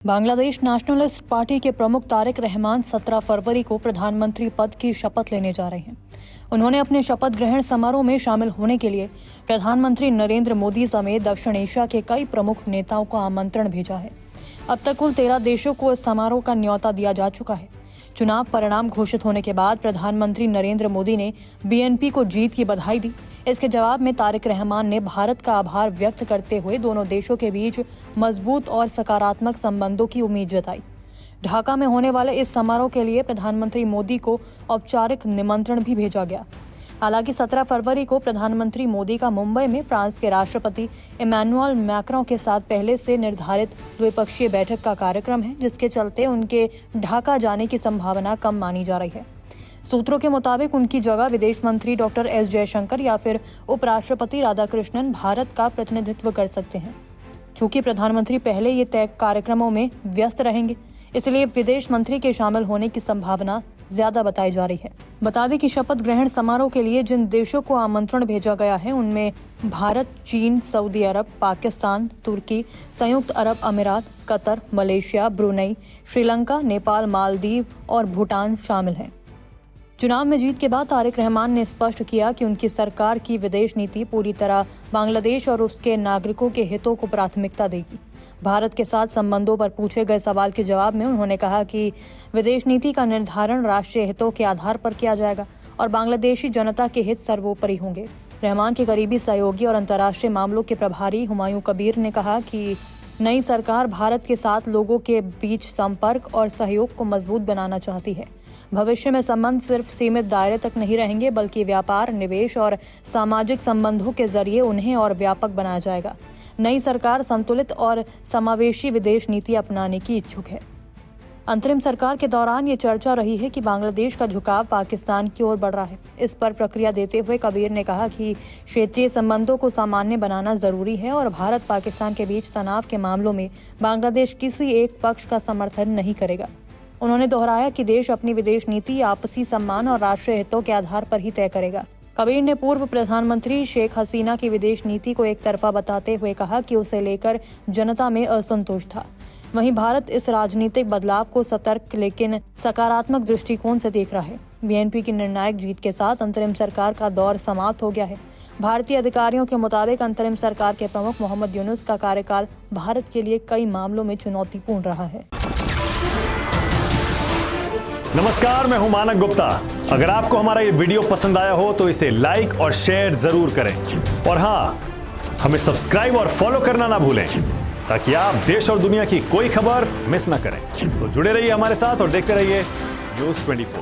Bangladesh nationalist party के प्रमुख तारिक रहमान 17 फरवरी को प्रधानमंत्री पद की शपथ लेने जा रहे हैं। उन्होंने अपने शपथ ग्रहण समारोह में शामिल होने के लिए प्रधानमंत्री नरेंद्र मोदी समेत दक्षिण एशिया के कई प्रमुख नेताओं को आमंत्रण भेजा है। अब तक कुल 13 देशों को इस समारोह का न्योता दिया जा चुका है। चुनाव परिणाम घोषित होने के बाद प्रधानमंत्री नरेंद्र मोदी ने बीएनपी को जीत की बधाई दी। इसके जवाब में तारिक रहमान ने भारत का आभार व्यक्त करते हुए दोनों देशों के बीच मजबूत और सकारात्मक संबंधों की उम्मीद जताई। ढाका में होने वाले इस समारोह के लिए प्रधानमंत्री मोदी को औपचारिक निमंत्रण भी भेजा गया। हालांकि 17 फरवरी को प्रधानमंत्री मोदी का मुंबई में फ्रांस के राष्ट्रपति इमैनुअल मैक्रों के साथ पहले से निर्धारित द्विपक्षीय बैठक का कार्यक्रम है, जिसके चलते उनके ढाका जाने की संभावना कम मानी जा रही है। सूत्रों के मुताबिक उनकी जगह विदेश मंत्री डॉक्टर एस जयशंकर या फिर उपराष्ट्रपति राधाकृष्णन भारत का प्रतिनिधित्व कर सकते हैं। चूंकि प्रधानमंत्री पहले ये तय कार्यक्रमों में व्यस्त रहेंगे, इसलिए विदेश मंत्री के शामिल होने की संभावना ज्यादा बताई जा रही है। बता दें कि शपथ ग्रहण समारोह के लिए जिन देशों को आमंत्रण भेजा गया है उनमें भारत, चीन, सऊदी अरब, पाकिस्तान, तुर्की, संयुक्त अरब अमीरात, Qatar, Malaysia, Brunei, Sri Lanka, Nepal, Maldives और भूटान शामिल हैं। चुनाव में जीत के बाद तारिक रहमान ने स्पष्ट किया कि उनकी सरकार की विदेश नीति पूरी तरह बांग्लादेश और उसके नागरिकों के हितों को प्राथमिकता देगी। भारत के साथ संबंधों पर पूछे गए सवाल के जवाब में उन्होंने कहा कि विदेश नीति का निर्धारण राष्ट्रीय हितों के आधार पर किया जाएगा और बांग्लादेशी जनता के हित सर्वोपरि होंगे। रहमान के करीबी सहयोगी और अंतर्राष्ट्रीय मामलों के प्रभारी हुमायूं कबीर ने कहा कि नई सरकार भारत के साथ लोगों के बीच संपर्क और सहयोग को मजबूत बनाना चाहती है। भविष्य में संबंध सिर्फ सीमित दायरे तक नहीं रहेंगे, बल्कि व्यापार, निवेश और सामाजिक संबंधों के जरिए उन्हें और व्यापक बनाया जाएगा। नई सरकार संतुलित और समावेशी विदेश नीति अपनाने की इच्छुक है। अंतरिम सरकार के दौरान ये चर्चा रही है कि बांग्लादेश का झुकाव पाकिस्तान की ओर बढ़ रहा है। इस पर प्रतिक्रिया देते हुए कबीर ने कहा कि क्षेत्रीय संबंधों को सामान्य बनाना जरूरी है और भारत पाकिस्तान के बीच तनाव के मामलों में बांग्लादेश किसी एक पक्ष का समर्थन नहीं करेगा। उन्होंने दोहराया कि देश अपनी विदेश नीति आपसी सम्मान और राष्ट्रीय हितों के आधार पर ही तय करेगा। कबीर ने पूर्व प्रधानमंत्री शेख हसीना की विदेश नीति को एक तरफा बताते हुए कहा कि उसे लेकर जनता में असंतोष था। वहीं भारत इस राजनीतिक बदलाव को सतर्क लेकिन सकारात्मक दृष्टिकोण से देख रहा है। बीएनपी की निर्णायक जीत के साथ अंतरिम सरकार का दौर समाप्त हो गया है। भारतीय अधिकारियों के मुताबिक अंतरिम सरकार के प्रमुख मोहम्मद यूनुस का कार्यकाल भारत के लिए कई मामलों में चुनौतीपूर्ण रहा है। नमस्कार, मैं हूं मानक गुप्ता। अगर आपको हमारा ये वीडियो पसंद आया हो तो इसे लाइक और शेयर जरूर करें और हाँ, हमें सब्सक्राइब और फॉलो करना ना भूलें ताकि आप देश और दुनिया की कोई खबर मिस ना करें। तो जुड़े रहिए हमारे साथ और देखते रहिए न्यूज़ 24।